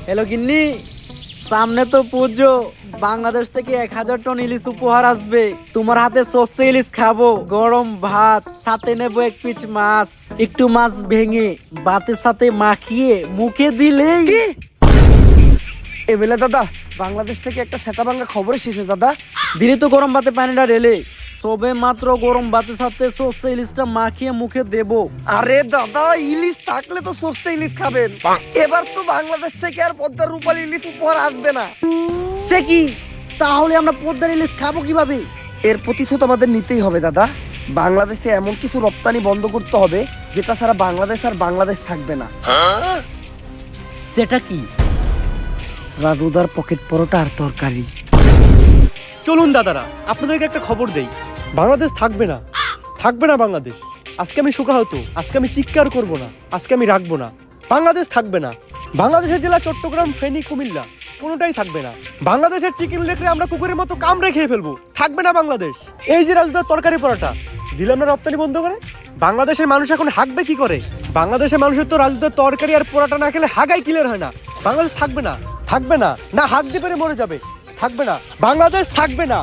Hello গিন্নি, সামনে তো পুজো। বাংলাদেশ থেকে 1000 টন ইলিশ উপহার আসবে। তোমার হাতে সর্ষে ইলিশ খাবো, গরম ভাত, সাথে নেবো 1 পিস মাছ। একটু মাছ ভেঙে ভাতের সাথে মাখিয়ে মুখে দিলেই। এবেলা দাদা, বাংলাদেশ থেকে একটা সেটা ভাঙ্গা খবর এসেছে দাদা। দিনে তো গরম ভাতে পানিটা ঢেলে সবে মাত্র গরম ভাতের সাথে সর্ষে ইলিশটা মাখিয়ে মুখে দেবো। আরে দাদা, ইলিশ থাকলে তো সস্তা ইলিশ খাবেন। এবার তো বাংলাদেশ থেকে আর পদ্মার রূপালী ইলিশ উপহার আসবে না। সে কি? তাহলে আমরা পদ্মার ইলিশ খাবো কিভাবে? এর প্রতিশোধ আমাদের নিতেই হবে দাদা। বাংলাদেশে এমন কিছু রপ্তানি বন্ধ করতে হবে যেটা ছাড়া বাংলাদেশ আর বাংলাদেশ থাকবে না। সেটা কি? রাজুদার পকেট পরোটা আর তরকারি। চলুন দাদারা, আপনাদেরকে একটা খবর দেই। বাংলাদেশ থাকবে না, থাকবে না বাংলাদেশ। আজকে আমি শোকাহত, আজকে আমি চিৎকার করব না, আজকে আমি রাখবো না। বাংলাদেশ থাকবে না। বাংলাদেশের জেলা চট্টগ্রাম, ফেনী, কুমিল্লা কোনোটাই থাকবে না। বাংলাদেশের চিকেন লেগরে আমরা কুকুরের মতো কামড়ে খেয়ে ফেলবো। থাকবে না বাংলাদেশ। এই যে রাজুদার তরকারি পরোটা দিলাম না রপ্তানি বন্ধ করে, বাংলাদেশের মানুষ এখন হাঁকবে কি করে? বাংলাদেশের মানুষের তো রাজুদার তরকারি আর পরোটা না খেলে হাগাই ক্লিয়ার হয় না। বাংলাদেশ থাকবে না, থাকবে না, না হাঁক দিয়ে পেরে মরে যাবে। থাকবে না, বাংলাদেশ থাকবে না।